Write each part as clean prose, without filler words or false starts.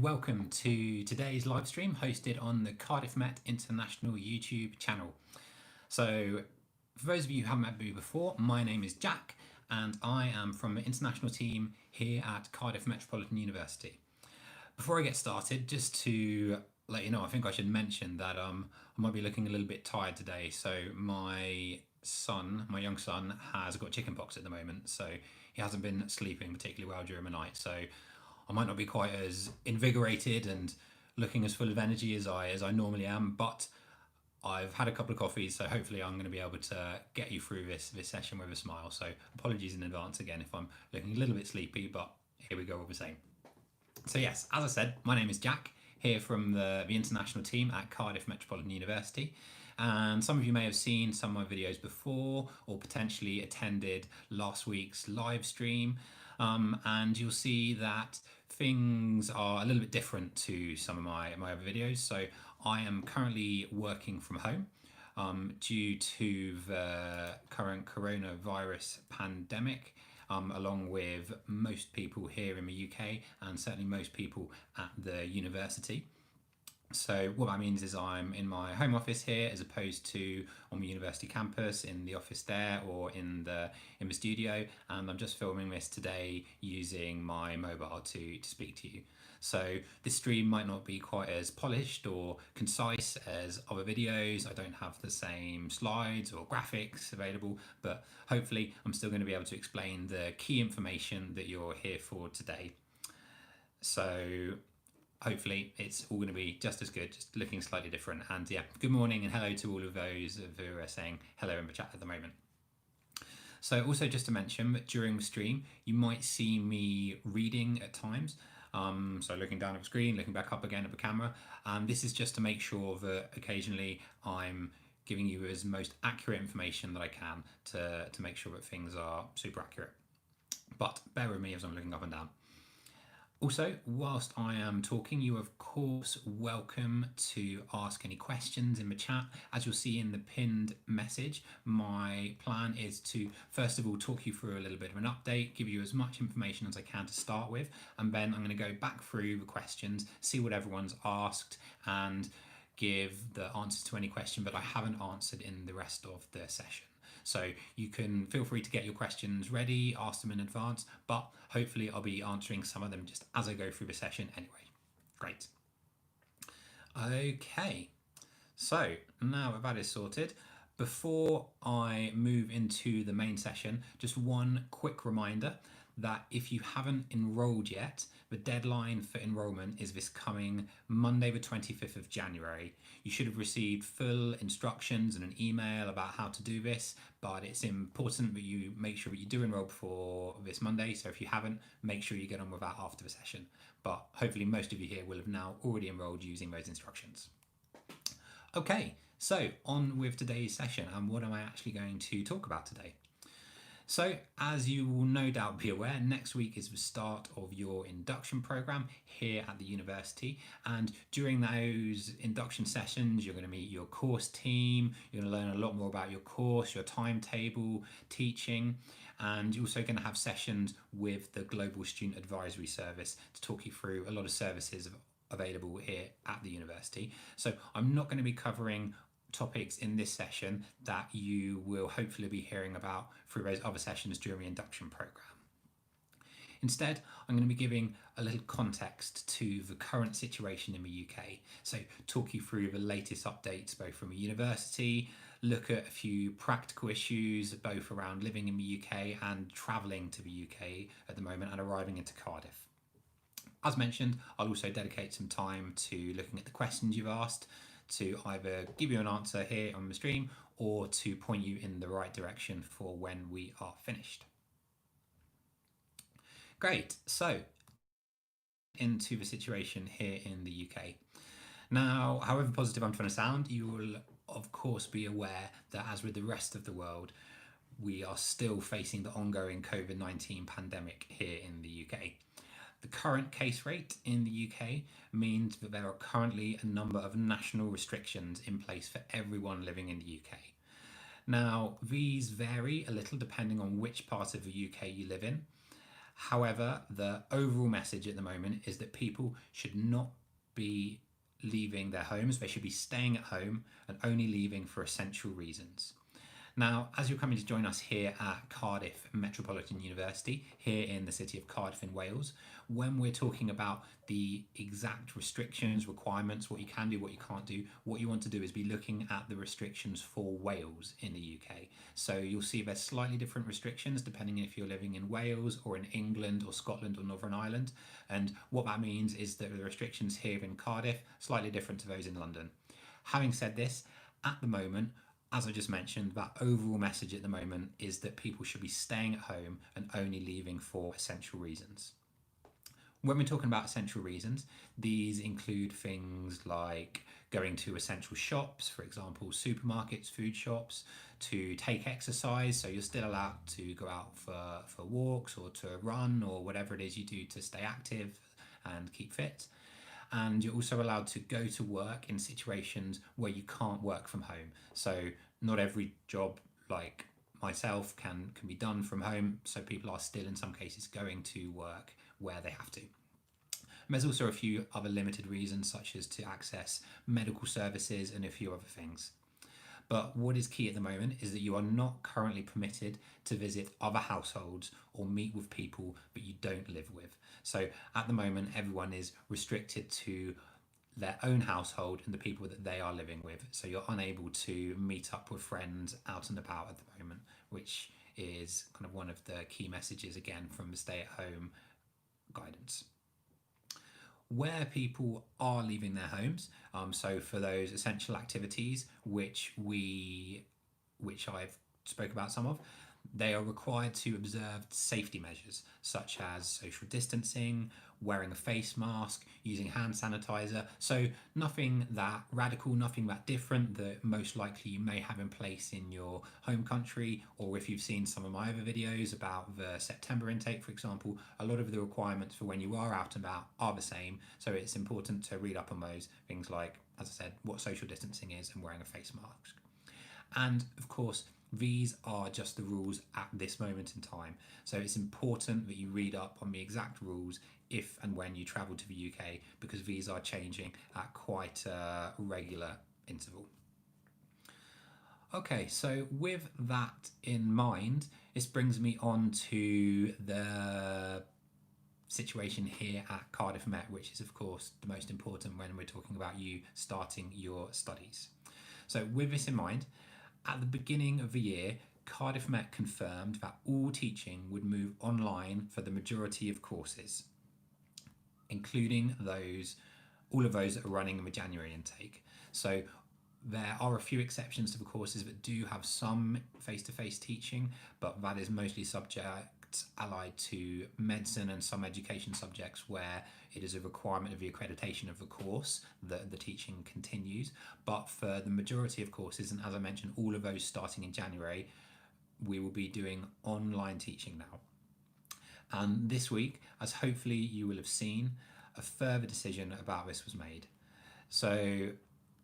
welcome to today's live stream hosted on the Cardiff Met International YouTube channel. So for those of you who haven't met me before, my name is Jack and I am from the international team here at Cardiff Metropolitan University. Before I get started, just to let you know, I think I should mention that I might be looking a little bit tired today. So my young son has got chickenpox at the moment, so he hasn't been sleeping particularly well during the night. So I might not be quite as invigorated and looking as full of energy as I normally am, but I've had a couple of coffees, so hopefully I'm going to be able to get you through this session with a smile. So apologies in advance again if I'm looking a little bit sleepy, but here we go all the same. So yes, as I said, my name is Jack, here from the international team at Cardiff Metropolitan University. And some of you may have seen some of my videos before or potentially attended last week's live stream. And you'll see that things are a little bit different to some of my other videos. So I am currently working from home due to the current coronavirus pandemic, along with most people here in the UK and certainly most people at the university. So what that means is I'm in my home office here as opposed to on the university campus in the office there or in the studio, and I'm just filming this today using my mobile to speak to you. So this stream might not be quite as polished or concise as other videos. I don't have the same slides or graphics available, but hopefully I'm still going to be able to explain the key information that you're here for today. So hopefully it's all going to be just as good, just looking slightly different. And yeah, good morning and hello to all of those who are saying hello in the chat at the moment. So also just to mention that during the stream, you might see me reading at times. So looking down at the screen, looking back up again at the camera. This is just to make sure that occasionally I'm giving you as most accurate information that I can to make sure that things are super accurate. But bear with me as I'm looking up and down. Also, whilst I am talking, you of course welcome to ask any questions in the chat. As you'll see in the pinned message, my plan is to first of all talk you through a little bit of an update, give you as much information as I can to start with, and then I'm going to go back through the questions, see what everyone's asked, and give the answers to any question that I haven't answered in the rest of the session. So you can feel free to get your questions ready, ask them in advance, but hopefully I'll be answering some of them just as I go through the session anyway. Great. Okay, so now that that is sorted, before I move into the main session, just one quick reminder that if you haven't enrolled yet, the deadline for enrolment is this coming Monday, the 25th of January. You should have received full instructions and an email about how to do this, but it's important that you make sure that you do enroll before this Monday. So if you haven't, make sure you get on with that after the session. But hopefully most of you here will have now already enrolled using those instructions. Okay, so on with today's session, and what am I actually going to talk about today? So as you will no doubt be aware, next week is the start of your induction program here at the university, and during those induction sessions you're going to meet your course team, you're going to learn a lot more about your course, your timetable, teaching, and you're also going to have sessions with the Global Student Advisory Service to talk you through a lot of services available here at the university. So I'm not going to be covering topics in this session that you will hopefully be hearing about through those other sessions during the induction program. Instead, I'm going to be giving a little context to the current situation in the UK. So talk you through the latest updates both from the university, look at a few practical issues both around living in the UK and travelling to the UK at the moment and arriving into Cardiff. As mentioned, I'll also dedicate some time to looking at the questions you've asked, to either give you an answer here on the stream or to point you in the right direction for when we are finished. Great, so into the situation here in the UK. Now, however positive I'm trying to sound, you will of course be aware that as with the rest of the world, we are still facing the ongoing COVID-19 pandemic here in the UK. The current case rate in the UK means that there are currently a number of national restrictions in place for everyone living in the UK. Now, these vary a little depending on which part of the UK you live in, However, the overall message at the moment is that people should not be leaving their homes. They should be staying at home and only leaving for essential reasons. Now, as you're coming to join us here at Cardiff Metropolitan University, here in the city of Cardiff in Wales, when we're talking about the exact restrictions, requirements, what you can do, what you can't do, what you want to do is be looking at the restrictions for Wales in the UK. So you'll see there's slightly different restrictions depending if you're living in Wales or in England or Scotland or Northern Ireland. And what that means is that the restrictions here in Cardiff slightly different to those in London. Having said this, at the moment, as I just mentioned, that overall message at the moment is that people should be staying at home and only leaving for essential reasons. When we're talking about essential reasons, these include things like going to essential shops, for example, supermarkets, food shops, to take exercise, so you're still allowed to go out for walks or to run or whatever it is you do to stay active and keep fit. And you're also allowed to go to work in situations where you can't work from home. So not every job like myself can be done from home, so people are still in some cases going to work where they have to. And there's also a few other limited reasons, such as to access medical services and a few other things. But what is key at the moment is that you are not currently permitted to visit other households or meet with people that you don't live with. So at the moment, everyone is restricted to their own household and the people that they are living with. So you're unable to meet up with friends out and about at the moment, which is kind of one of the key messages again from the stay-at-home guidance. Where people are leaving their homes, so for those essential activities which I've spoke about some of, they are required to observe safety measures such as social distancing, wearing a face mask, using hand sanitizer. So nothing that radical, nothing that different that most likely you may have in place in your home country, or if you've seen some of my other videos about the September intake, for example, a lot of the requirements for when you are out and about are the same. So it's important to read up on those things like, as I said, what social distancing is and wearing a face mask. And of course, these are just the rules at this moment in time. So it's important that you read up on the exact rules if and when you travel to the UK, because these are changing at quite a regular interval. Okay, so with that in mind, this brings me on to the situation here at Cardiff Met, which is of course the most important when we're talking about you starting your studies. So with this in mind, at the beginning of the year, Cardiff Met confirmed that all teaching would move online for the majority of courses, including all of those that are running in the January intake. So there are a few exceptions to the courses that do have some face-to-face teaching, but that is mostly subjects allied to medicine and some education subjects where it is a requirement of the accreditation of the course that the teaching continues. But for the majority of courses, and as I mentioned, all of those starting in January, we will be doing online teaching now. And this week, as hopefully you will have seen, a further decision about this was made. So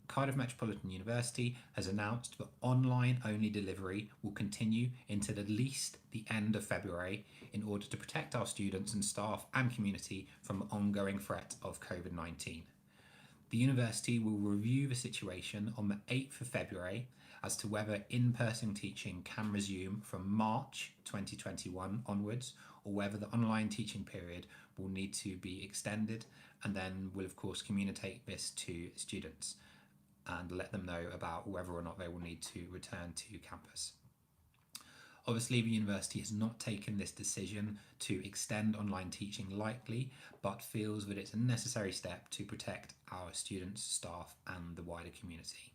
Cardiff Metropolitan University has announced that online-only delivery will continue until at least the end of February in order to protect our students and staff and community from the ongoing threat of COVID-19. The university will review the situation on the 8th of February as to whether in-person teaching can resume from March 2021 onwards, or whether the online teaching period will need to be extended, and then we'll of course communicate this to students and let them know about whether or not they will need to return to campus. Obviously, the university has not taken this decision to extend online teaching lightly, but feels that it's a necessary step to protect our students, staff, and the wider community.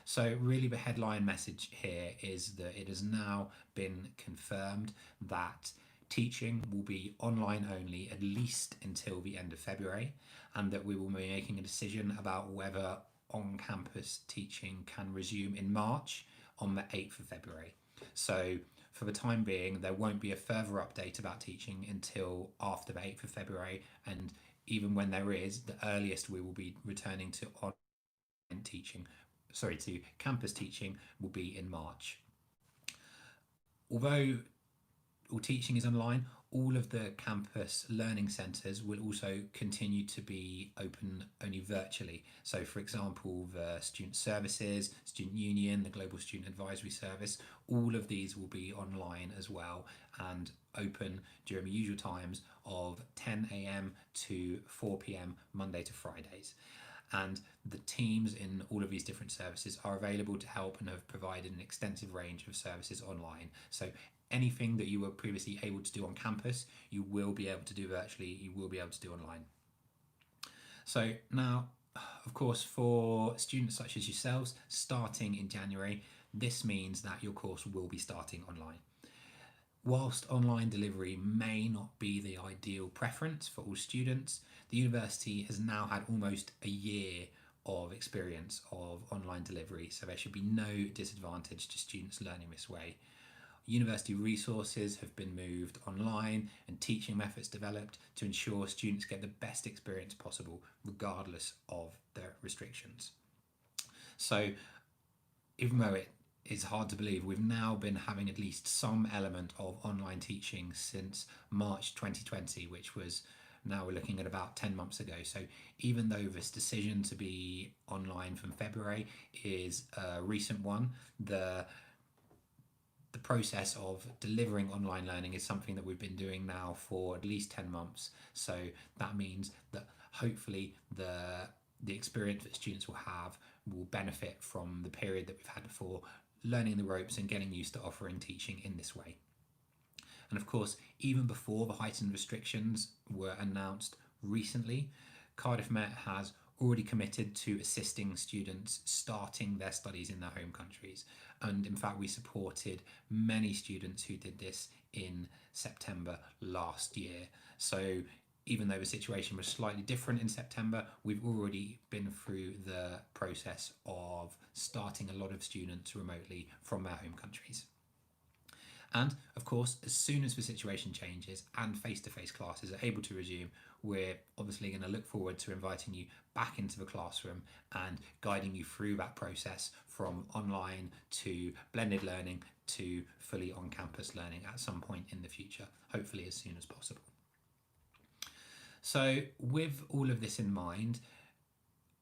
So really the headline message here is that it has now been confirmed that teaching will be online only at least until the end of February, and that we will be making a decision about whether on-campus teaching can resume in March on the 8th of February. So for the time being, there won't be a further update about teaching until after the 8th of February, and even when there is, the earliest we will be returning to campus teaching will be in March. Although all teaching is online, All of the campus learning centres will also continue to be open only virtually. So for example, the student services, student union, the global student advisory service, all of these will be online as well and open during the usual times of 10 a.m. to 4 p.m. Monday to Fridays. And the teams in all of these different services are available to help and have provided an extensive range of services online. So anything that you were previously able to do on campus, you will be able to do virtually, you will be able to do online. So now, of course, for students such as yourselves, starting in January, this means that your course will be starting online. Whilst online delivery may not be the ideal preference for all students, the university has now had almost a year of experience of online delivery, so there should be no disadvantage to students learning this way. University resources have been moved online and teaching methods developed to ensure students get the best experience possible regardless of their restrictions. So even though it is hard to believe, we've now been having at least some element of online teaching since March 2020, which was, now we're looking at about 10 months ago. So even though this decision to be online from February is a recent one, the process of delivering online learning is something that we've been doing now for at least 10 months. So that means that hopefully the experience that students will have will benefit from the period that we've had before, learning the ropes and getting used to offering teaching in this way. And of course, even before the heightened restrictions were announced recently, Cardiff Met has already committed to assisting students starting their studies in their home countries. And in fact, we supported many students who did this in September last year. So even though the situation was slightly different in September, we've already been through the process of starting a lot of students remotely from their home countries. And of course, as soon as the situation changes and face-to-face classes are able to resume, we're obviously going to look forward to inviting you back into the classroom and guiding you through that process from online to blended learning to fully on-campus learning at some point in the future, hopefully as soon as possible. So with all of this in mind,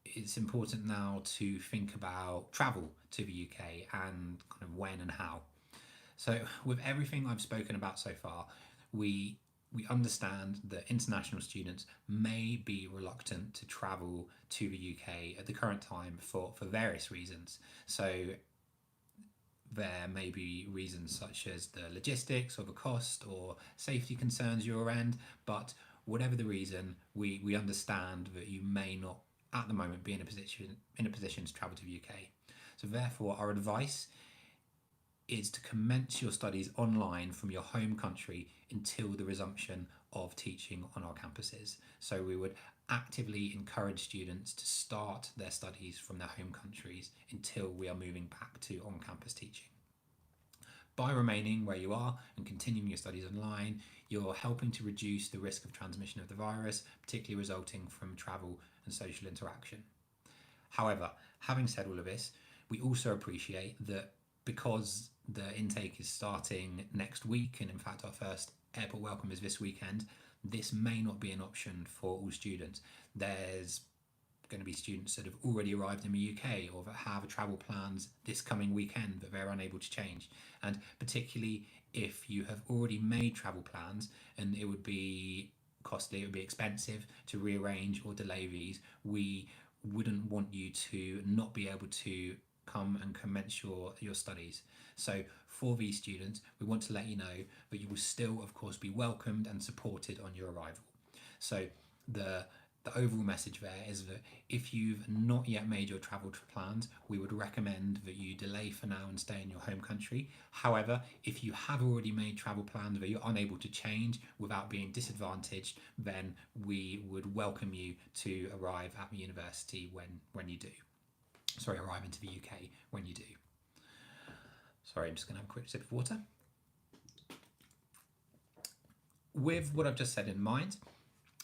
it's important now to think about travel to the UK and kind of when and how. So with everything I've spoken about so far, we understand that international students may be reluctant to travel to the UK at the current time for various reasons. So there may be reasons such as the logistics or the cost or safety concerns your end, but whatever the reason, we understand that you may not at the moment be in a position to travel to the UK. So therefore, our advice is to commence your studies online from your home country until the resumption of teaching on our campuses. So we would actively encourage students to start their studies from their home countries until we are moving back to on-campus teaching. By remaining where you are and continuing your studies online, you're helping to reduce the risk of transmission of the virus, particularly resulting from travel and social interaction. However, having said all of this, we also appreciate that because the intake is starting next week, and in fact our first airport welcome is this weekend, this may not be an option for all students. There's going to be students that have already arrived in the UK or that have travel plans this coming weekend that they're unable to change. And particularly if you have already made travel plans and it would be costly, it would be expensive to rearrange or delay these, we wouldn't want you to not be able to come and commence your studies. So for these students, we want to let you know that you will still, of course, be welcomed and supported on your arrival. So the overall message there is that if you've not yet made your travel plans, we would recommend that you delay for now and stay in your home country. However, if you have already made travel plans that you're unable to change without being disadvantaged, then we would welcome you to arrive at the university when you do. Sorry, arrive into the UK when you do. Sorry, I'm just going to have a quick sip of water. With what I've just said in mind,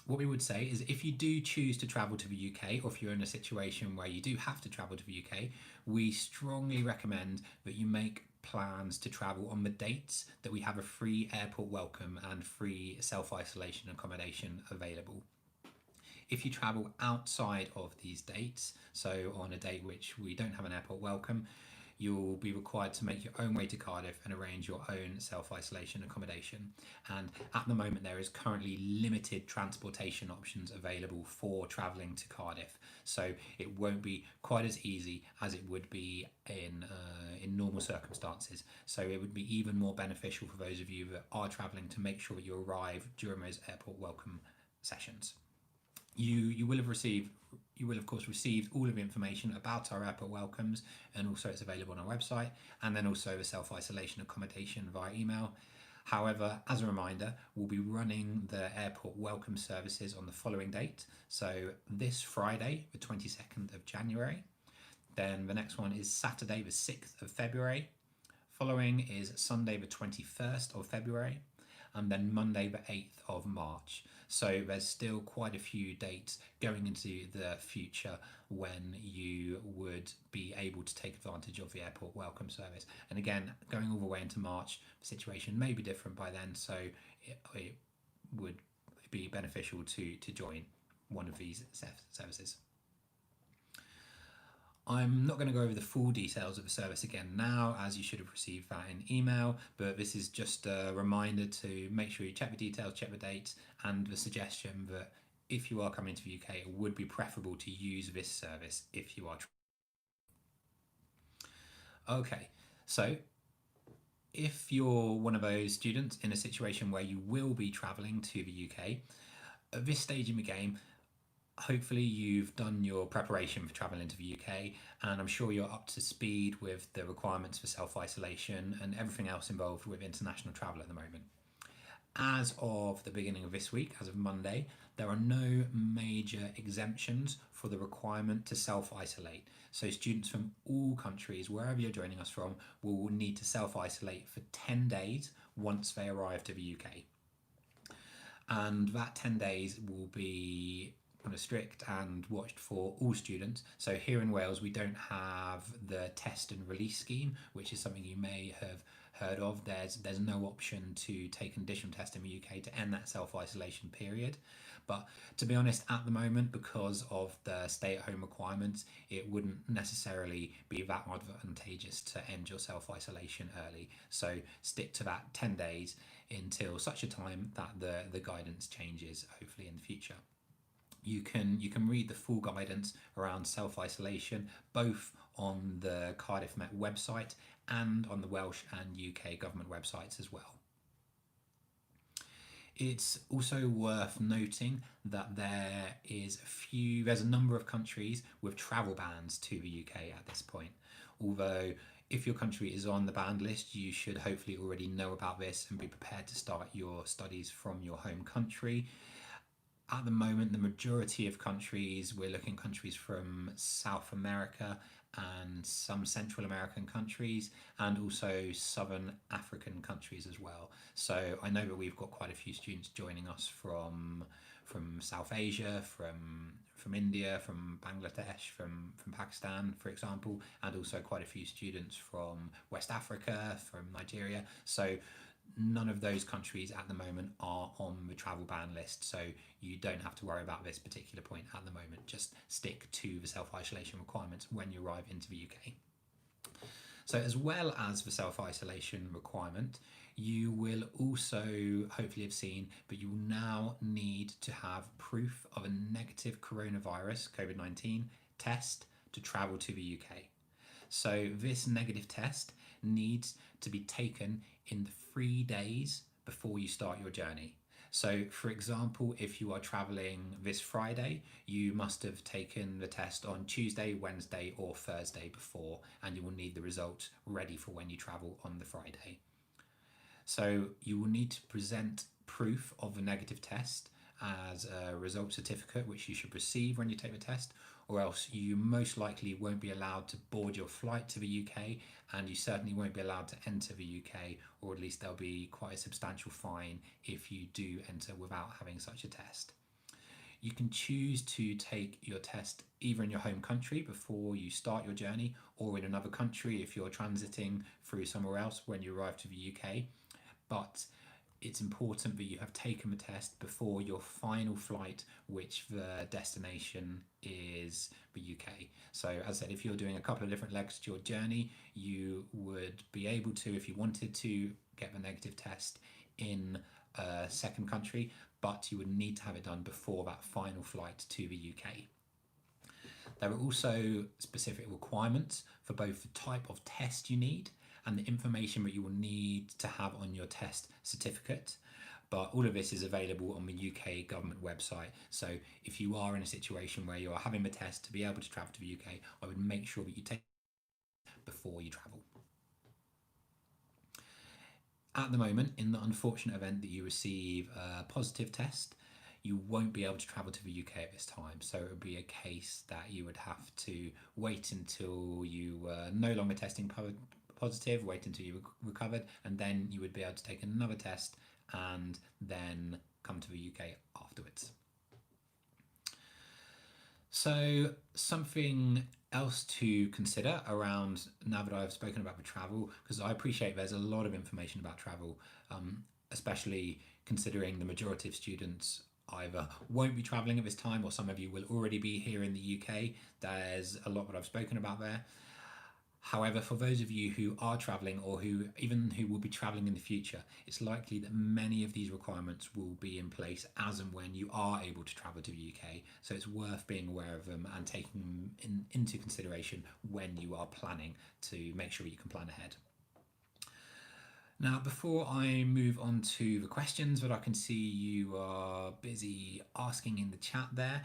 what we would say is if you do choose to travel to the UK, or if you're in a situation where you do have to travel to the UK, we strongly recommend that you make plans to travel on the dates that we have a free airport welcome and free self-isolation accommodation available. If you travel outside of these dates, so on a date which we don't have an airport welcome, you'll be required to make your own way to Cardiff and arrange your own self-isolation accommodation. And at the moment, there is currently limited transportation options available for travelling to Cardiff, so it won't be quite as easy as it would be in normal circumstances. So it would be even more beneficial for those of you that are travelling to make sure that you arrive during those airport welcome sessions. You will of course received all of the information about our airport welcomes, and also it's available on our website, and then also the self-isolation accommodation via email. However, as a reminder, we'll be running the airport welcome services on the following date. So this Friday, the 22nd of January, then the next one is Saturday the 6th of February, following is Sunday the 21st of February, and then Monday the 8th of March. So there's still quite a few dates going into the future when you would be able to take advantage of the airport welcome service. And again, going all the way into March, the situation may be different by then, so it would be beneficial to join one of these services. I'm not going to go over the full details of the service again now, as you should have received that in email, but this is just a reminder to make sure you check the details, check the dates, and the suggestion that if you are coming to the UK, it would be preferable to use this service if you are. Okay, so if you're one of those students in a situation where you will be travelling to the UK, at this stage in the game, hopefully you've done your preparation for travelling into the UK, and I'm sure you're up to speed with the requirements for self-isolation and everything else involved with international travel at the moment. As of the beginning of this week, as of Monday, there are no major exemptions for the requirement to self-isolate. So students from all countries, wherever you're joining us from, will need to self-isolate for 10 days once they arrive to the UK. And that 10 days will be kind of strict and watched for all students. So here in Wales, we don't have the test and release scheme, which is something you may have heard of. There's no option to take an additional test in the UK to end that self-isolation period. But to be honest, at the moment, because of the stay-at-home requirements, it wouldn't necessarily be that advantageous to end your self-isolation early. So stick to that 10 days until such a time that the guidance changes, hopefully in the future. You can read the full guidance around self-isolation both on the Cardiff Met website and on the Welsh and UK government websites as well. It's also worth noting that there's a number of countries with travel bans to the UK at this point. Although if your country is on the banned list, you should hopefully already know about this and be prepared to start your studies from your home country. At the moment, the majority of countries, we're looking at countries from South America and some Central American countries, and also Southern African countries as well. So I know that we've got quite a few students joining us from South Asia, from India, from Bangladesh, from Pakistan, for example, and also quite a few students from West Africa, from Nigeria. So none of those countries at the moment are on the travel ban list, so you don't have to worry about this particular point at the moment. Just stick to the self-isolation requirements when you arrive into the UK. So as well as the self-isolation requirement, you will also hopefully have seen that you will now need to have proof of a negative coronavirus, COVID-19 test to travel to the UK. So this negative test needs to be taken in the 3 days before you start your journey. So for example, if you are traveling this Friday, you must have taken the test on Tuesday, Wednesday or Thursday before, and you will need the results ready for when you travel on the Friday. So you will need to present proof of the negative test as a result certificate, which you should receive when you take the test, or else you most likely won't be allowed to board your flight to the UK, and you certainly won't be allowed to enter the UK, or at least there'll be quite a substantial fine if you do enter without having such a test. You can choose to take your test either in your home country before you start your journey, or in another country if you're transiting through somewhere else when you arrive to the UK. But it's important that you have taken the test before your final flight, which the destination is the UK. So as I said, if you're doing a couple of different legs to your journey, you would be able to, if you wanted to, get the negative test in a second country, but you would need to have it done before that final flight to the UK. There are also specific requirements for both the type of test you need and the information that you will need to have on your test certificate. But all of this is available on the UK government website. So if you are in a situation where you are having the test to be able to travel to the UK, I would make sure that you take it before you travel. At the moment, in the unfortunate event that you receive a positive test, you won't be able to travel to the UK at this time. So it would be a case that you would have to wait until you were no longer testing positive, wait until you recovered, and then you would be able to take another test and then come to the UK afterwards. So something else to consider around, now that I've spoken about the travel, because I appreciate there's a lot of information about travel, especially considering the majority of students either won't be travelling at this time, or some of you will already be here in the UK. There's a lot that I've spoken about there. However, for those of you who are travelling, or who will be travelling in the future, it's likely that many of these requirements will be in place as and when you are able to travel to the UK. So it's worth being aware of them and taking them into consideration when you are planning, to make sure you can plan ahead. Now, before I move on to the questions that I can see you are busy asking in the chat there,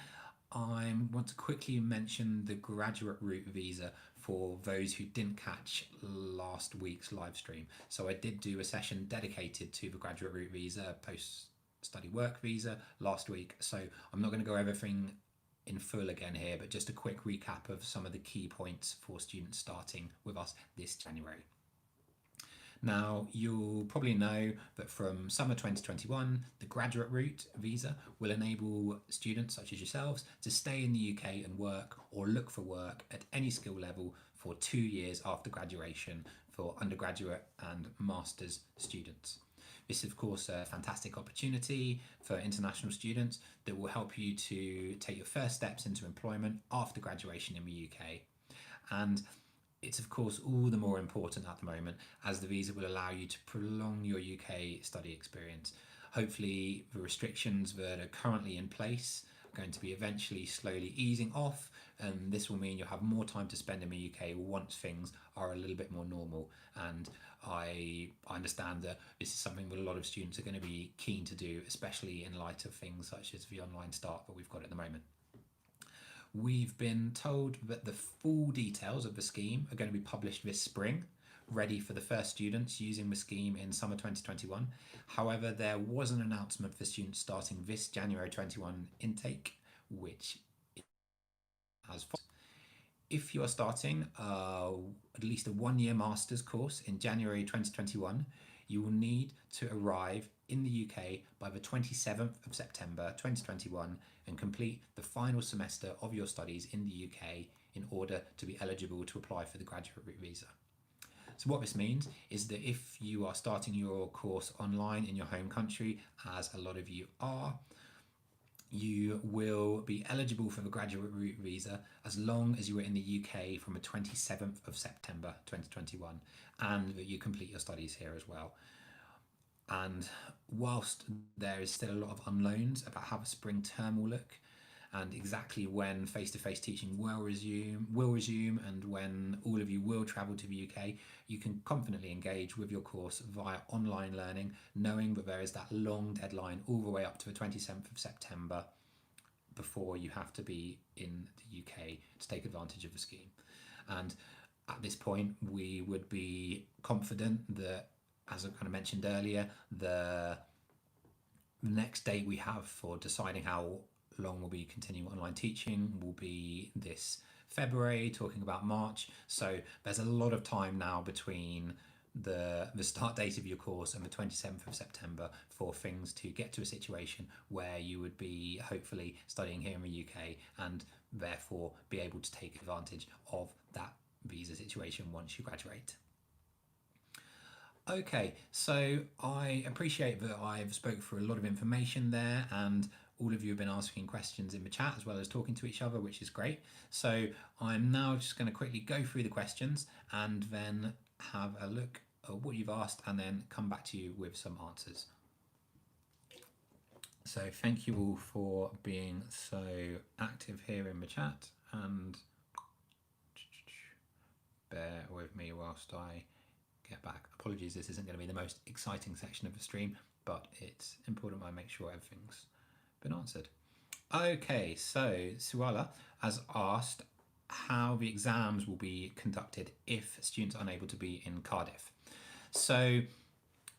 I want to quickly mention the graduate route visa for those who didn't catch last week's live stream. So I did do a session dedicated to the graduate route visa, post-study work visa last week. So I'm not going to go over everything in full again here, but just a quick recap of some of the key points for students starting with us this January. Now, you'll probably know that from summer 2021, the graduate route visa will enable students such as yourselves to stay in the UK and work or look for work at any skill level for 2 years after graduation for undergraduate and master's students. This is, of course, a fantastic opportunity for international students that will help you to take your first steps into employment after graduation in the UK. And it's of course all the more important at the moment, as the visa will allow you to prolong your UK study experience. Hopefully the restrictions that are currently in place are going to be eventually slowly easing off, and this will mean you'll have more time to spend in the UK once things are a little bit more normal. And I understand that this is something that a lot of students are going to be keen to do, especially in light of things such as the online start that we've got at the moment. We've been told that the full details of the scheme are going to be published this spring, ready for the first students using the scheme in summer 2021. However, there was an announcement for students starting this January 21 intake, which is as follows. If you are starting at least a 1-year master's course in January 2021, you will need to arrive in the UK by the 27th of September 2021 and complete the final semester of your studies in the UK in order to be eligible to apply for the graduate route visa. So what this means is that if you are starting your course online in your home country, as a lot of you are, you will be eligible for the graduate route visa as long as you were in the UK from the 27th of September 2021 and that you complete your studies here as well. And whilst there is still a lot of unknowns about how the spring term will look and exactly when face-to-face teaching will resume and when all of you will travel to the UK, you can confidently engage with your course via online learning, knowing that there is that long deadline all the way up to the 27th of September before you have to be in the UK to take advantage of the scheme. And at this point, we would be confident that, as I kind of mentioned earlier, the next date we have for deciding how long we'll be continuing online teaching will be this February, talking about March. So there's a lot of time now between the start date of your course and the 27th of September for things to get to a situation where you would be hopefully studying here in the UK and therefore be able to take advantage of that visa situation once you graduate. Okay, so I appreciate that I've spoke through a lot of information there, and all of you have been asking questions in the chat as well as talking to each other, which is great. So I'm now just going to quickly go through the questions and then have a look at what you've asked and then come back to you with some answers. So thank you all for being so active here in the chat, and bear with me whilst I get back. Apologies, this isn't going to be the most exciting section of the stream, but it's important I make sure everything's been answered. Okay, so Suala has asked how the exams will be conducted if students are unable to be in Cardiff. So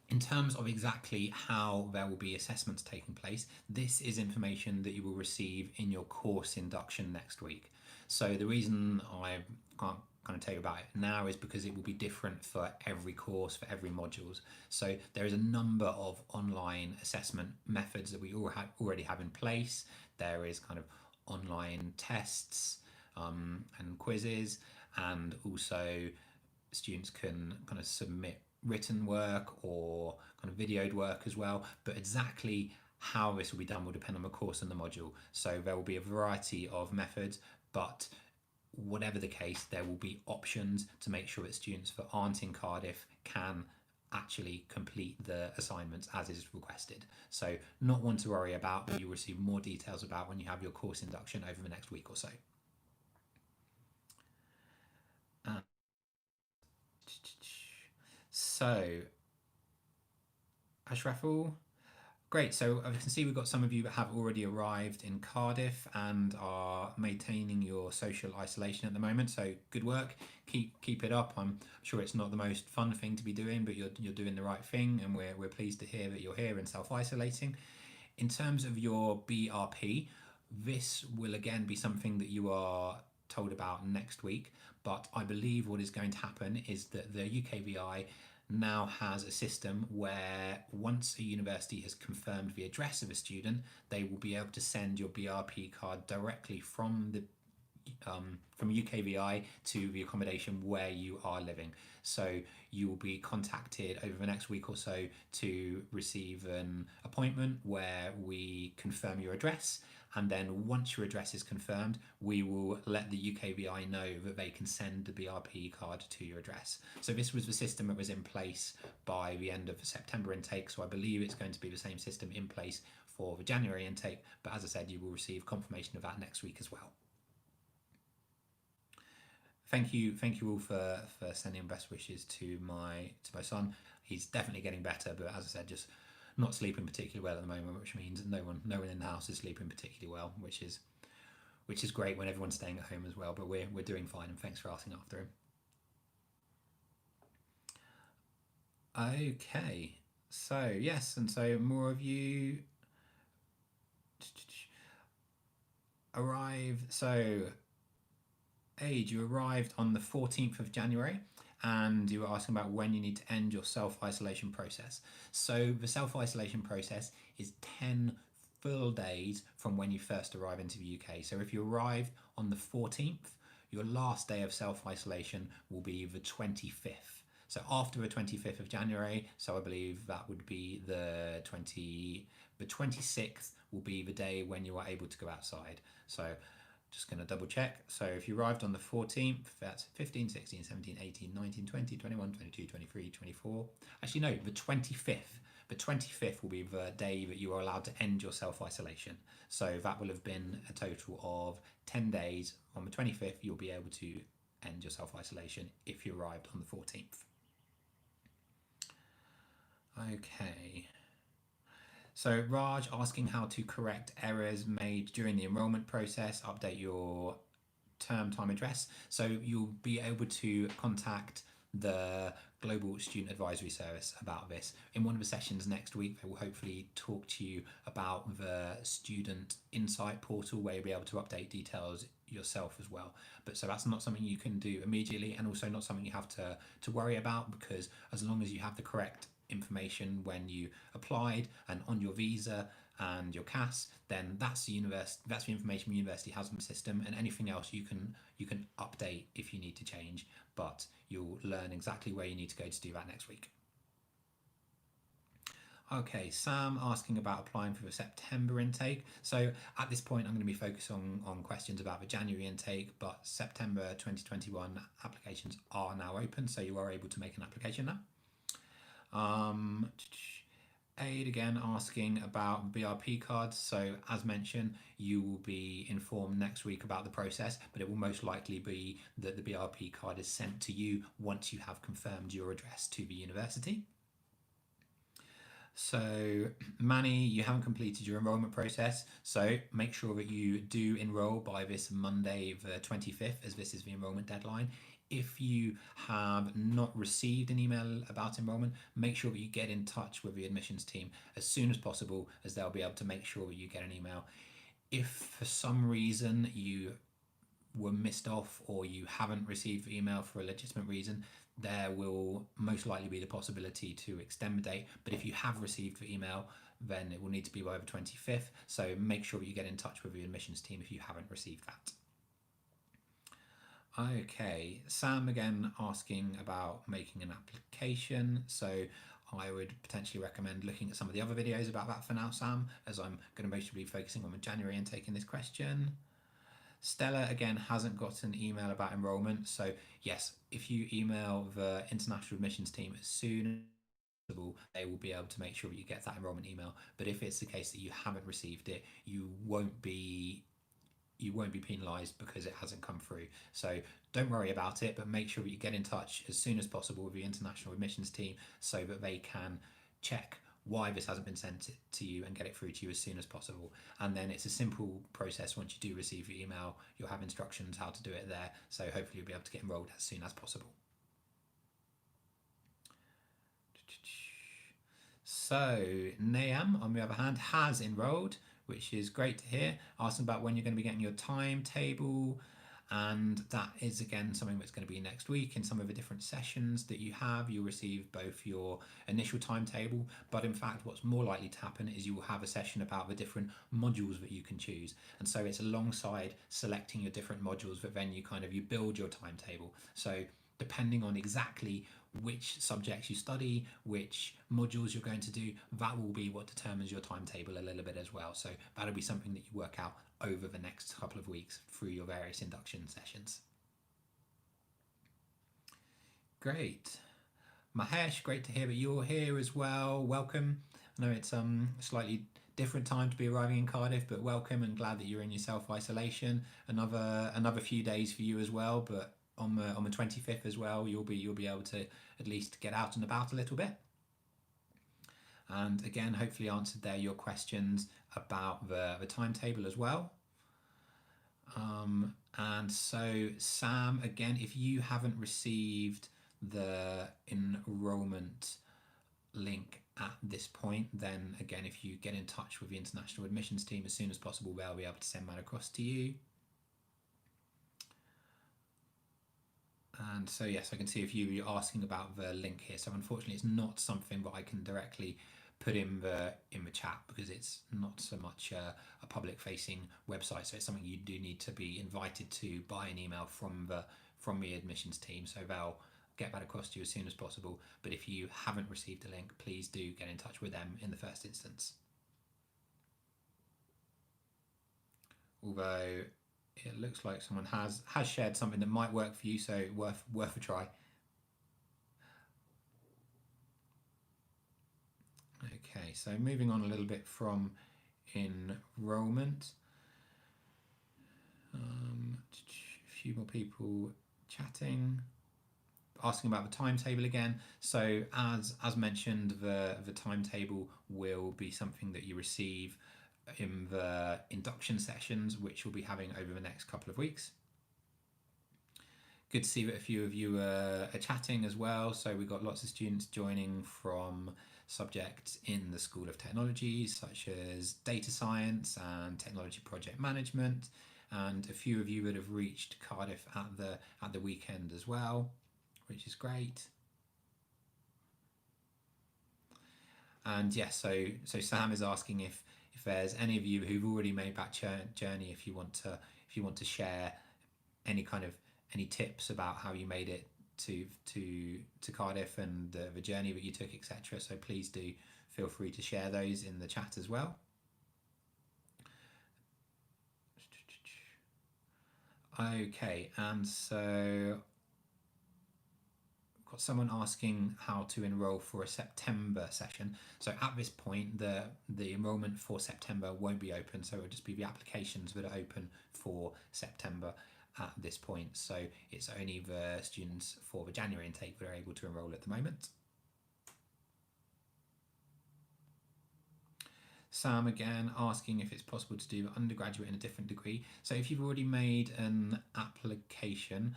in terms of exactly how there will be assessments taking place, this is information that you will receive in your course induction next week. So the reason I can't kind of tell you about it now is because it will be different for every course, for every modules. So there is a number of online assessment methods that we already have in place. There is kind of online tests and quizzes, and also students can kind of submit written work or kind of videoed work as well, but exactly how this will be done will depend on the course and the module. So there will be a variety of methods, but whatever the case, there will be options to make sure that students that aren't in Cardiff can actually complete the assignments as is requested. So not one to worry about, but you'll receive more details about when you have your course induction over the next week or so. So, Ashraful, great. So I can see we've got some of you that have already arrived in Cardiff and are maintaining your social isolation at the moment. So good work. Keep it up. I'm sure it's not the most fun thing to be doing, but you're doing the right thing, and we're pleased to hear that you're here and self-isolating. In terms of your BRP, this will again be something that you are told about next week, but I believe what is going to happen is that the UKVI now has a system where once a university has confirmed the address of a student, they will be able to send your BRP card directly from UKVI to the accommodation where you are living. So you will be contacted over the next week or so to receive an appointment where we confirm your address, and then once your address is confirmed, we will let the UKVI know that they can send the BRP card to your address. So this was the system that was in place by the end of the September intake, so I believe it's going to be the same system in place for the January intake, but as I said, you will receive confirmation of that next week as well. Thank you all for sending best wishes to my son. He's definitely getting better, but as I said, just not sleeping particularly well at the moment, which means no one in the house is sleeping particularly well, which is great when everyone's staying at home as well. But we're doing fine, and thanks for asking after him. Okay, so yes, and so more of you arrived. So Age, you arrived on the 14th of January, and you were asking about when you need to end your self-isolation process. So the self-isolation process is 10 full days from when you first arrive into the UK. So if you arrived on the 14th, your last day of self-isolation will be the 25th. So after the 25th of January, so I believe that would be the 26th will be the day when you are able to go outside. So just going to double check. So if you arrived on the 14th, that's 15, 16, 17, 18, 19, 20, 21, 22, 23, 24. Actually, no, the 25th. The 25th will be the day that you are allowed to end your self-isolation. So that will have been a total of 10 days. On the 25th, you'll be able to end your self-isolation if you arrived on the 14th. Okay. So Raj asking how to correct errors made during the enrolment process, update your term time address. So you'll be able to contact the Global Student Advisory Service about this. In one of the sessions next week, they will hopefully talk to you about the Student Insight portal where you'll be able to update details yourself as well. But so that's not something you can do immediately, and also not something you have to worry about, because as long as you have the correct information when you applied and on your visa and your CAS, then that's that's the information the university has on the system, and anything else you can update if you need to change, but you'll learn exactly where you need to go to do that next week. Okay, Sam asking about applying for the September intake. So at this point, I'm going to be focused on questions about the January intake, but September 2021 applications are now open, so you are able to make an application now. Aid again asking about BRP cards. So as mentioned, you will be informed next week about the process, but it will most likely be that the BRP card is sent to you once you have confirmed your address to the university. So Manny, you haven't completed your enrolment process, so make sure that you do enroll by this Monday the 25th, as this is the enrolment deadline. If you have not received an email about enrolment, make sure that you get in touch with the admissions team as soon as possible, as they'll be able to make sure that you get an email. If for some reason you were missed off or you haven't received the email for a legitimate reason, there will most likely be the possibility to extend the date. But if you have received the email, then it will need to be by the 25th. So make sure that you get in touch with the admissions team if you haven't received that. Okay, Sam again asking about making an application. So I would potentially recommend looking at some of the other videos about that for now, Sam, as I'm going to mostly be focusing on the January intake in this question. Stella again hasn't got an email about enrolment, so yes, if you email the international admissions team as soon as possible, they will be able to make sure that you get that enrolment email. But if it's the case that you haven't received it, you won't be penalised because it hasn't come through. So don't worry about it, but make sure that you get in touch as soon as possible with the international admissions team so that they can check why this hasn't been sent to you and get it through to you as soon as possible. And then it's a simple process. Once you do receive your email, you'll have instructions how to do it there, so hopefully you'll be able to get enrolled as soon as possible. So Nayam, on the other hand, has enrolled, which is great to hear, asking about when you're going to be getting your timetable. And that is again something that's going to be next week in some of the different sessions that you have. You'll receive both your initial timetable, but in fact what's more likely to happen is you will have a session about the different modules that you can choose. And so it's alongside selecting your different modules that then you build your timetable. So depending on exactly which subjects you study, which modules you're going to do, that will be what determines your timetable a little bit as well. So that'll be something that you work out over the next couple of weeks through your various induction sessions. Great. Mahesh, great to hear that you're here as well. Welcome. I know it's a slightly different time to be arriving in Cardiff, but welcome, and glad that you're in your self-isolation. Another few days for you as well, but on the 25th as well, you'll be able to at least get out and about a little bit. And again, hopefully answered there your questions about the timetable as well. And so Sam, again, if you haven't received the enrollment link at this point, then again, if you get in touch with the international admissions team as soon as possible, they'll be able to send that across to you. And so yes, I can see if you're asking about the link here. So unfortunately, it's not something that I can directly put in the chat because it's not so much a public facing website. So it's something you do need to be invited to by an email from the admissions team. So they'll get that across to you as soon as possible. But if you haven't received a link, please do get in touch with them in the first instance. Although it looks like someone has shared something that might work for you, so worth a try. Okay, so moving on a little bit from enrollment. A few more people chatting, asking about the timetable again. So as mentioned, the timetable will be something that you receive in the induction sessions, which we'll be having over the next couple of weeks. Good to see that a few of you are chatting as well. So we've got lots of students joining from subjects in the School of Technology, such as data science and technology project management. and a few of you would have reached Cardiff at the weekend as well, which is great. And yes, so Sam is asking if there's any of you who've already made that journey, if you want to share any tips about how you made it to Cardiff and the journey that you took, etc. So please do feel free to share those in the chat as well. Okay, and so got someone asking how to enroll for a September session. So at this point, the enrolment for September won't be open, so it'll just be the applications that are open for September at this point. So it's only the students for the January intake that are able to enroll at the moment. Sam again asking if it's possible to do undergraduate in a different degree. So if you've already made an application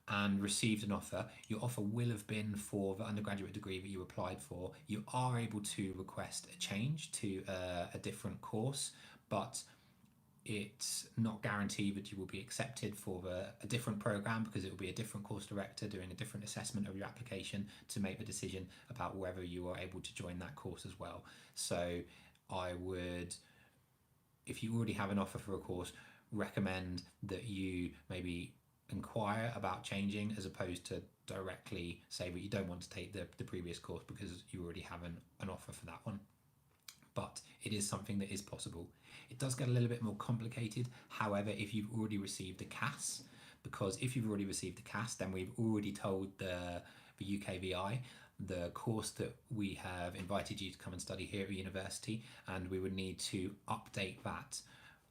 and received an offer, your offer will have been for the undergraduate degree that you applied for. You are able to request a change to a different course, but it's not guaranteed that you will be accepted for a different program, because it will be a different course director doing a different assessment of your application to make the decision about whether you are able to join that course as well. So I would, if you already have an offer for a course, recommend that you maybe inquire about changing, as opposed to directly say that you don't want to take the previous course because you already have an offer for that one. But it is something that is possible. It does get a little bit more complicated, however, if you've already received a CAS, because if you've already received a CAS, then we've already told the UKVI the course that we have invited you to come and study here at the university, and we would need to update that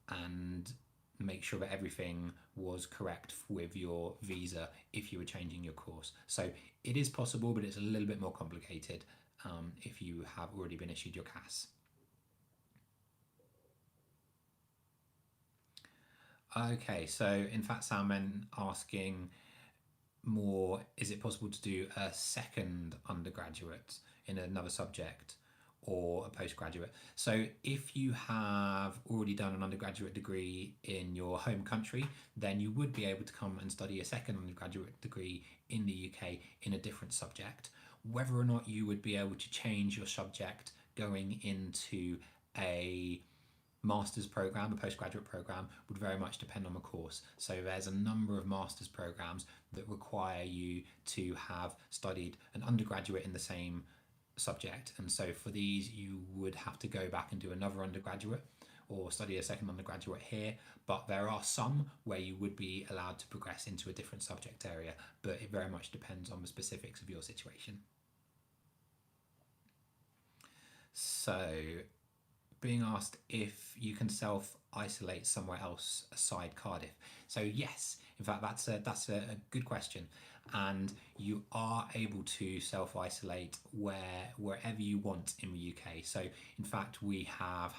and make sure that everything was correct with your visa if you were changing your course. So it is possible, but it's a little bit more complicated if you have already been issued your CAS. Okay, so in fact, Sam then asking more, is it possible to do a second undergraduate in another subject or a postgraduate? So if you have already done an undergraduate degree in your home country, then you would be able to come and study a second undergraduate degree in the UK in a different subject. Whether or not you would be able to change your subject going into a master's program, a postgraduate program, would very much depend on the course. So there's a number of master's programs that require you to have studied an undergraduate in the same subject, and so for these you would have to go back and do another undergraduate or study a second undergraduate here. But there are some where you would be allowed to progress into a different subject area, but it very much depends on the specifics of your situation. So being asked if you can self-isolate somewhere else aside Cardiff. So yes, in fact that's a good question, and you are able to self-isolate wherever you want in the UK. So in fact we had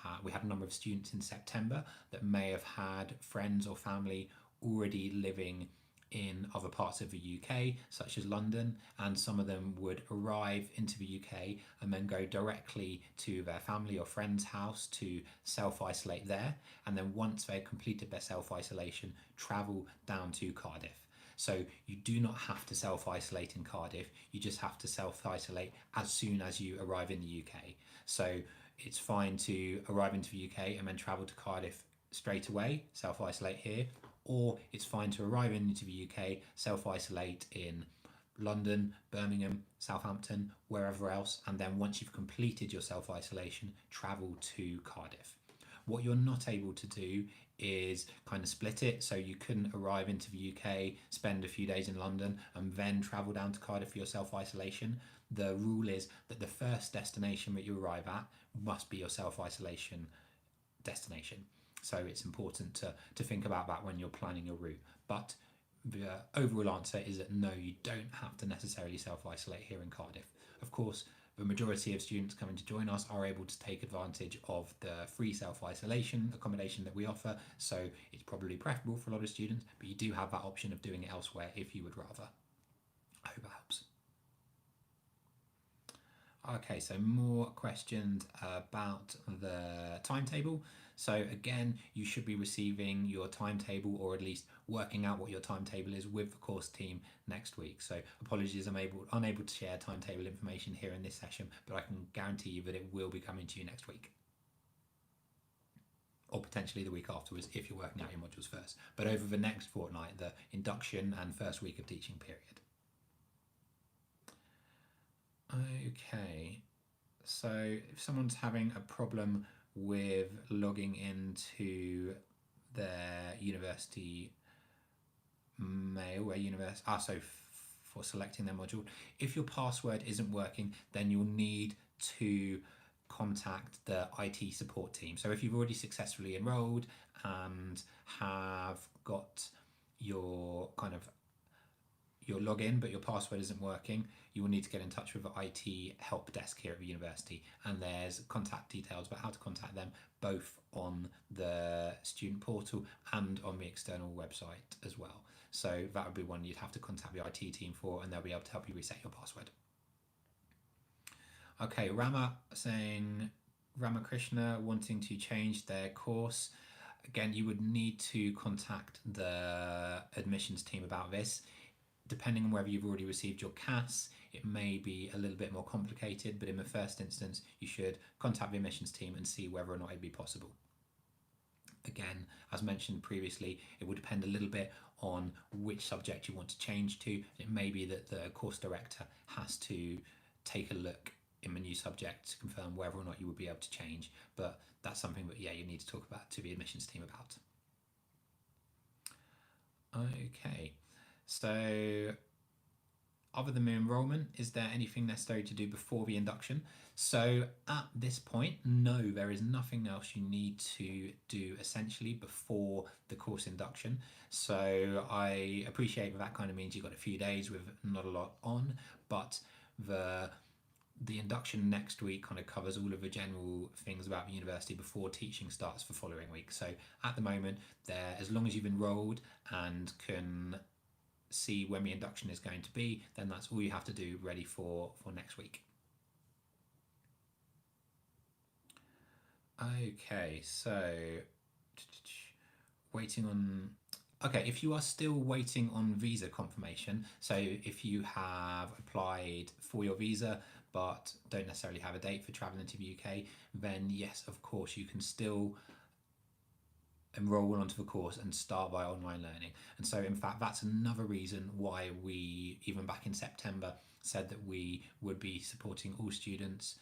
a number of students in September that may have had friends or family already living in other parts of the UK, such as London, and some of them would arrive into the UK and then go directly to their family or friend's house to self-isolate there, and then once they've completed their self-isolation, travel down to Cardiff. So you do not have to self-isolate in Cardiff, you just have to self-isolate as soon as you arrive in the UK. So it's fine to arrive into the UK and then travel to Cardiff straight away, self-isolate here, or it's fine to arrive into the UK, self-isolate in London, Birmingham, Southampton, wherever else, and then once you've completed your self-isolation, travel to Cardiff. What you're not able to do is kind of split it, so you couldn't arrive into the UK, spend a few days in London, and then travel down to Cardiff for your self-isolation. The rule is that the first destination that you arrive at must be your self-isolation destination. So it's important to think about that when you're planning your route. But the overall answer is that no, you don't have to necessarily self-isolate here in Cardiff. Of course, the majority of students coming to join us are able to take advantage of the free self-isolation accommodation that we offer, so it's probably preferable for a lot of students, but you do have that option of doing it elsewhere if you would rather. I hope that helps. Okay, so more questions about the timetable. So again, you should be receiving your timetable, or at least working out what your timetable is with the course team next week. So apologies, I'm unable to share timetable information here in this session, but I can guarantee you that it will be coming to you next week, or potentially the week afterwards if you're working out your modules first. But over the next fortnight, the induction and first week of teaching period. Okay, so if someone's having a problem with logging into their university mail, so for selecting their module, if your password isn't working, then you'll need to contact the IT support team. So if you've already successfully enrolled and have got your your login, but your password isn't working, you will need to get in touch with the IT help desk here at the university, and there's contact details about how to contact them both on the student portal and on the external website as well. So that would be one you'd have to contact the IT team for, and they'll be able to help you reset your password. Okay, Ramakrishna wanting to change their course. Again, you would need to contact the admissions team about this. Depending on whether you've already received your CAS, it may be a little bit more complicated, but in the first instance, you should contact the admissions team and see whether or not it'd be possible. Again, as mentioned previously, it will depend a little bit on which subject you want to change to. It may be that the course director has to take a look in the new subject to confirm whether or not you would be able to change, but that's something that, yeah, you need to talk about to the admissions team about. Okay. So other than the enrollment, is there anything necessary to do before the induction? So at this point, no, there is nothing else you need to do essentially before the course induction. So I appreciate that kind of means you've got a few days with not a lot on, but the induction next week kind of covers all of the general things about the university before teaching starts the following week. So at the moment, as long as you've enrolled and can see when the induction is going to be, then that's all you have to do ready for next week. Okay, so waiting on... Okay, if you are still waiting on visa confirmation, so if you have applied for your visa but don't necessarily have a date for travelling to the UK, then yes, of course, you can still enroll onto the course and start by online learning. And so in fact, that's another reason why we, even back in September, said that we would be supporting all students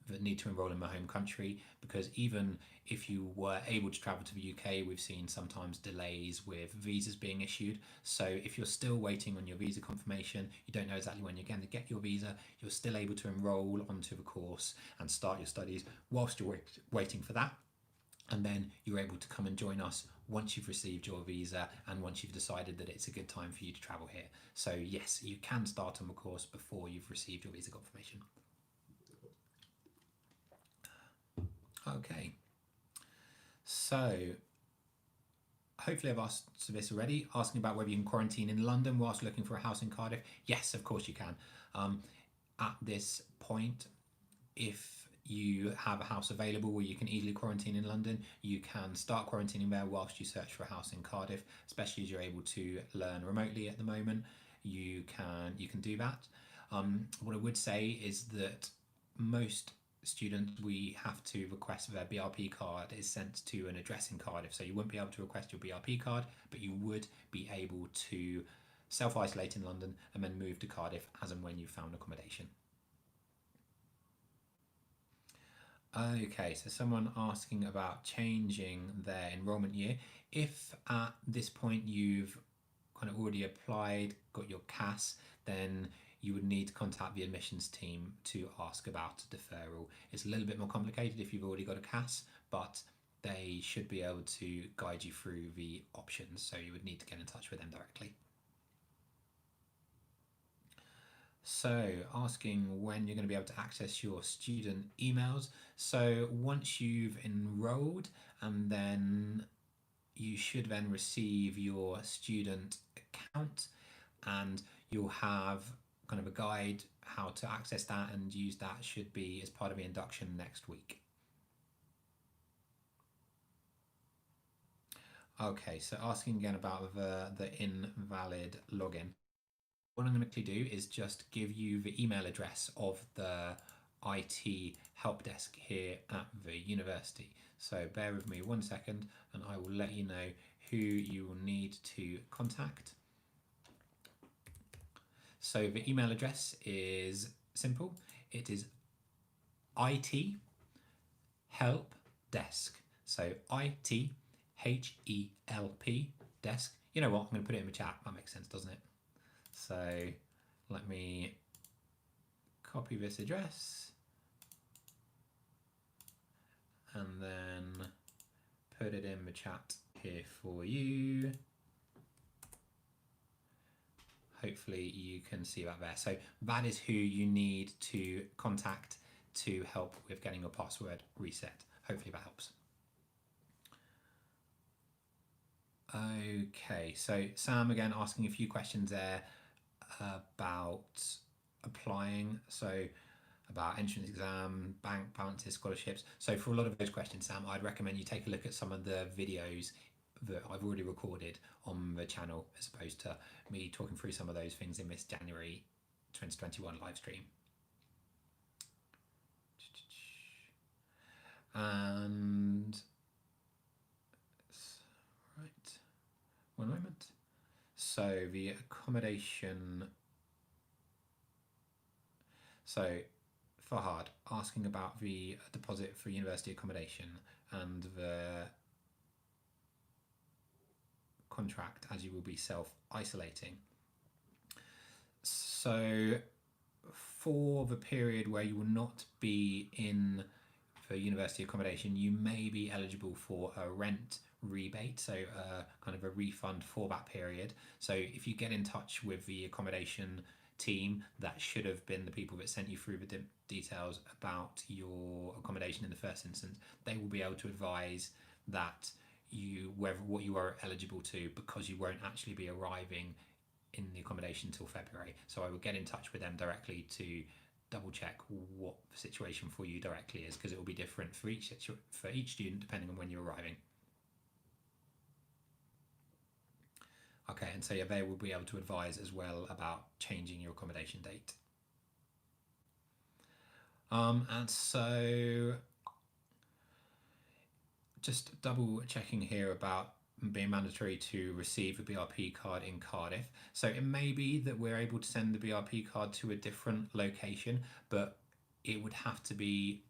that need to enroll in their home country, because even if you were able to travel to the UK, we've seen sometimes delays with visas being issued. So if you're still waiting on your visa confirmation, you don't know exactly when you're going to get your visa, you're still able to enroll onto the course and start your studies whilst you're waiting for that. And then you're able to come and join us once you've received your visa and once you've decided that it's a good time for you to travel here. So yes, you can start on the course before you've received your visa confirmation. Okay, so hopefully I've asked this already, asking about whether you can quarantine in London whilst looking for a house in Cardiff. Yes, of course you can. At this point, if you have a house available where you can easily quarantine in London, you can start quarantining there whilst you search for a house in Cardiff, especially as you're able to learn remotely at the moment. You can do that. What I would say is that most students, we have to request their BRP card is sent to an address in Cardiff. So you wouldn't be able to request your BRP card, but you would be able to self-isolate in London and then move to Cardiff as and when you've found accommodation. Okay, so someone asking about changing their enrolment year. If at this point you've kind of already applied, got your CAS, then you would need to contact the admissions team to ask about a deferral. It's a little bit more complicated if you've already got a CAS, but they should be able to guide you through the options, so you would need to get in touch with them directly. So asking when you're going to be able to access your student emails. So once you've enrolled, and then you should then receive your student account, and you'll have kind of a guide how to access that and use that, should be as part of the induction next week. Okay, so asking again about the invalid login. What I'm going to quickly do is just give you the email address of the IT help desk here at the university. So bear with me 1 second and I will let you know who you will need to contact. So the email address is simple. It is IT help desk. So ITHELP desk. You know what? I'm going to put it in the chat. That makes sense, doesn't it? So let me copy this address and then put it in the chat here for you. Hopefully you can see that there. So that is who you need to contact to help with getting your password reset. Hopefully that helps. Okay, so Sam again asking a few questions there about applying. So about entrance exam, bank balances, scholarships. So for a lot of those questions, Sam, I'd recommend you take a look at some of the videos that I've already recorded on the channel, as opposed to me talking through some of those things in this January 2021 live stream. And right, one moment. So the accommodation. So Fahad asking about the deposit for university accommodation and the contract as you will be self-isolating. So for the period where you will not be in for university accommodation, you may be eligible for a rent rebate, so kind of a refund for that period. So if you get in touch with the accommodation team, that should have been the people that sent you through the details about your accommodation in the first instance, they will be able to advise that what you are eligible to, because you won't actually be arriving in the accommodation until February. So I will get in touch with them directly to double check what the situation for you directly is, because it will be different for each student depending on when you're arriving. Okay, and so yeah, they will be able to advise as well about changing your accommodation date. And so just double checking here about being mandatory to receive a BRP card in Cardiff. So it may be that we're able to send the BRP card to a different location, but it would have to be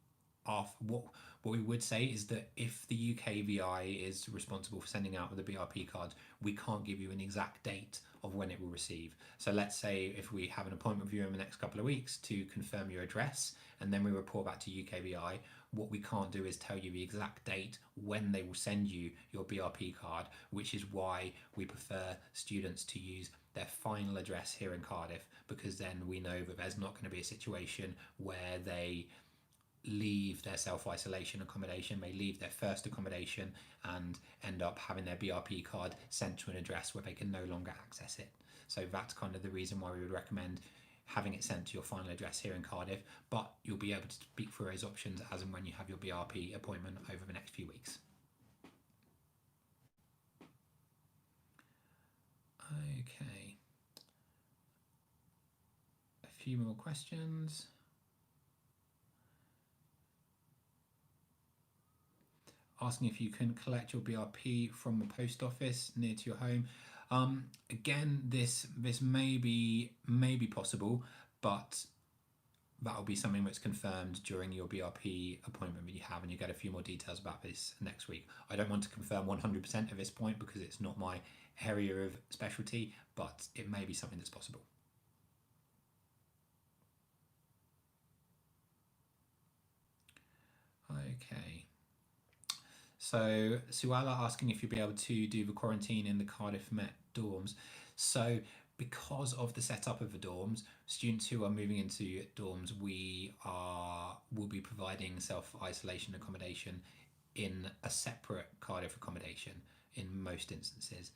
off. What we would say is that if the UKVI is responsible for sending out the BRP card, we can't give you an exact date of when it will receive. So let's say if we have an appointment with you in the next couple of weeks to confirm your address, and then we report back to UKVI, what we can't do is tell you the exact date when they will send you your BRP card, which is why we prefer students to use their final address here in Cardiff, because then we know that there's not going to be a situation where they leave their self-isolation accommodation, they leave their first accommodation and end up having their BRP card sent to an address where they can no longer access it. So that's kind of the reason why we would recommend having it sent to your final address here in Cardiff, but you'll be able to speak through those options as and when you have your BRP appointment over the next few weeks. Okay. A few more questions. Asking if you can collect your BRP from the post office near to your home. Again, this may be possible, but that will be something that's confirmed during your BRP appointment that you have, and you get a few more details about this next week. I don't want to confirm 100% at this point because it's not my area of specialty, but it may be something that's possible. Okay. So Suala asking if you'll be able to do the quarantine in the Cardiff Met dorms. So because of the setup of the dorms, students who are moving into dorms, will be providing self-isolation accommodation in a separate Cardiff accommodation in most instances.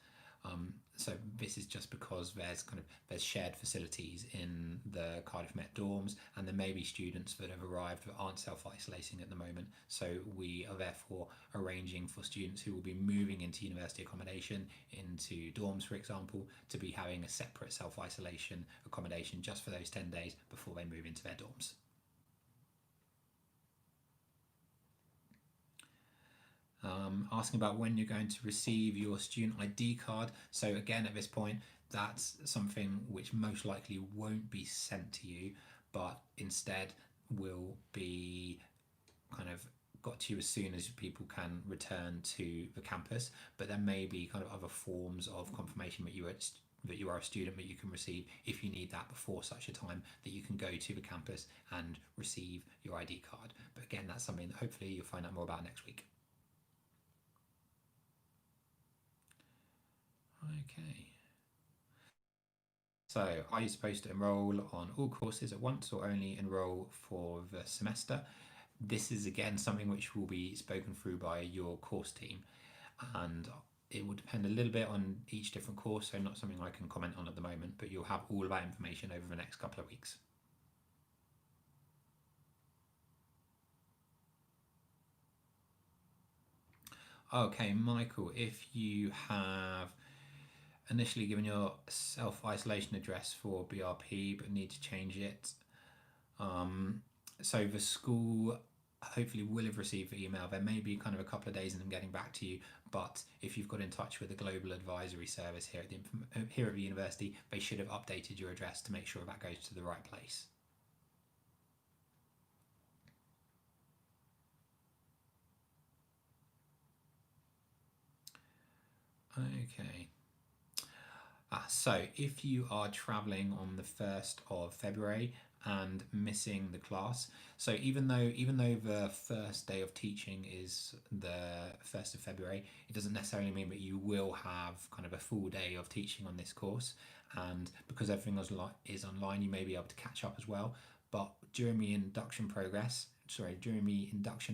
So this is just because there's shared facilities in the Cardiff Met dorms, and there may be students that have arrived that aren't self-isolating at the moment. So we are therefore arranging for students who will be moving into university accommodation, into dorms for example, to be having a separate self-isolation accommodation just for those 10 days before they move into their dorms. Asking about when you're going to receive your student ID card. So again, at this point, that's something which most likely won't be sent to you, but instead will be kind of got to you as soon as people can return to the campus. But there may be kind of other forms of confirmation that you are a student that you can receive if you need that before such a time that you can go to the campus and receive your ID card. But again, that's something that hopefully you'll find out more about next week. Okay. So, are you supposed to enroll on all courses at once or only enroll for the semester? This is again something which will be spoken through by your course team, and it will depend a little bit on each different course, so not something I can comment on at the moment, but you'll have all of that information over the next couple of weeks. Okay, Michael, if you have initially given your self-isolation address for BRP but need to change it, so the school hopefully will have received the email. There may be kind of a couple of days in them getting back to you, but if you've got in touch with the global advisory service here at the university, they should have updated your address to make sure that goes to the right place. Okay. So if you are traveling on the 1st of February and missing the class, so even though the first day of teaching is the 1st of February, it doesn't necessarily mean that you will have kind of a full day of teaching on this course, and because everything is online, you may be able to catch up as well. But during the induction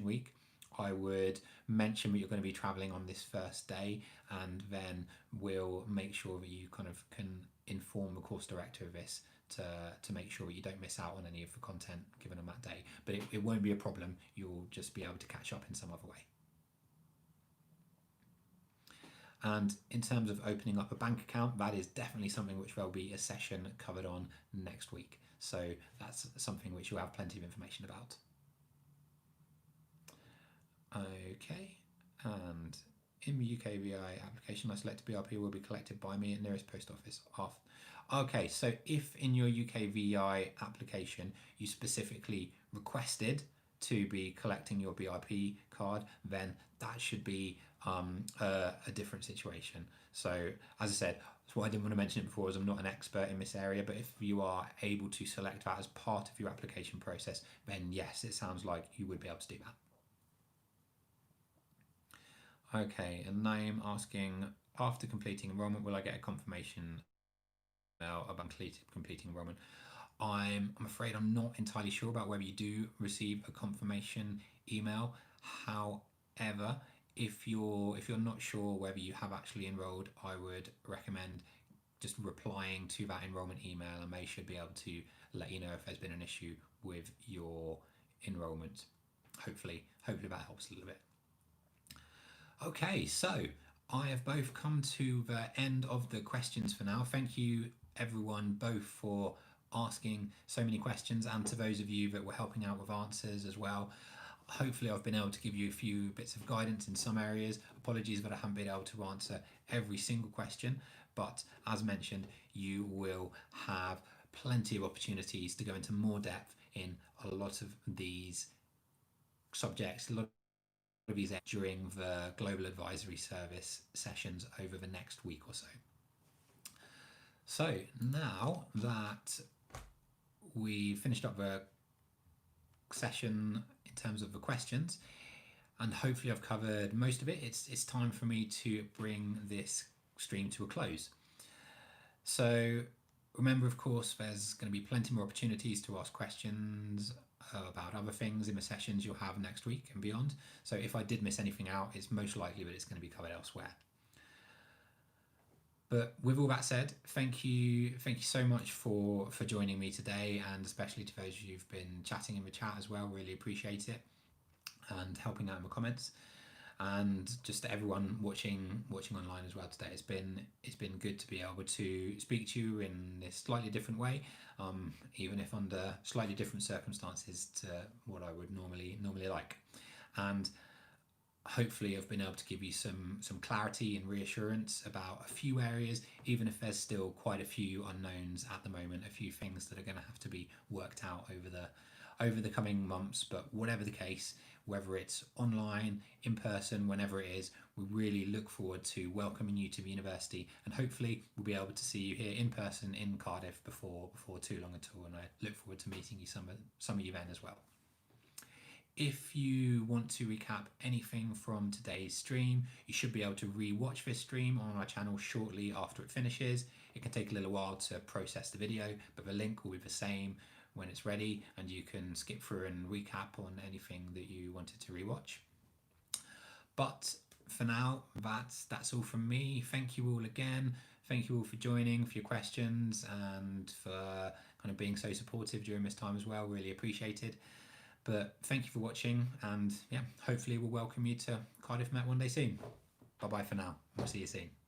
week, I would mention that you're going to be traveling on this first day, and then we'll make sure that you kind of can inform the course director of this to make sure that you don't miss out on any of the content given on that day. But it won't be a problem. You'll just be able to catch up in some other way. And in terms of opening up a bank account, that is definitely something which there'll be a session covered on next week. So that's something which you'll have plenty of information about. Okay, and in the UKVI application, I select BRP will be collected by me at nearest post office. Okay, so if in your UKVI application you specifically requested to be collecting your BRP card, then that should be a different situation. So as I said, that's why I didn't want to mention it before, as I'm not an expert in this area, but if you are able to select that as part of your application process, then yes, it sounds like you would be able to do that. Okay, and name asking, after completing enrollment, will I get a confirmation email about completing enrollment? I'm afraid I'm not entirely sure about whether you do receive a confirmation email. However, if you're not sure whether you have actually enrolled, I would recommend just replying to that enrollment email, and they should be able to let you know if there's been an issue with your enrollment. Hopefully that helps a little bit. Okay, so I have both come to the end of the questions for now. Thank you everyone both for asking so many questions, and to those of you that were helping out with answers as well. Hopefully I've been able to give you a few bits of guidance in some areas. Apologies that I haven't been able to answer every single question, but as mentioned, you will have plenty of opportunities to go into more depth in a lot of these subjects, a lot of these during the Global Advisory Service sessions over the next week or so. So now that we finished up the session in terms of the questions, and hopefully I've covered most of it, it's time for me to bring this stream to a close. So remember, of course, there's going to be plenty more opportunities to ask questions about other things in the sessions you'll have next week and beyond. So if I did miss anything out, it's most likely that it's going to be covered elsewhere. But with all that said, thank you so much for joining me today, and especially to those of you who've been chatting in the chat as well. Really appreciate it, and helping out in the comments, and just to everyone watching online as well today. It's been good to be able to speak to you in this slightly different way, even if under slightly different circumstances to what I would normally like, and hopefully I've been able to give you some clarity and reassurance about a few areas, even if there's still quite a few unknowns at the moment, a few things that are going to have to be worked out over the coming months. But whatever the case, whether it's online, in person, whenever it is, we really look forward to welcoming you to the university, and hopefully we'll be able to see you here in person in Cardiff before too long at all, and I look forward to meeting you, some of you then as well. If you want to recap anything from today's stream, you should be able to re-watch this stream on our channel shortly after it finishes. It can take a little while to process the video, but the link will be the same when it's ready, and you can skip through and recap on anything that you wanted to re-watch. But for now, that's all from me. Thank you all again. Thank you all for joining, for your questions, and for kind of being so supportive during this time as well. Really appreciated. But thank you for watching, and yeah, hopefully we'll welcome you to Cardiff Met one day soon. Bye bye for now. We'll see you soon.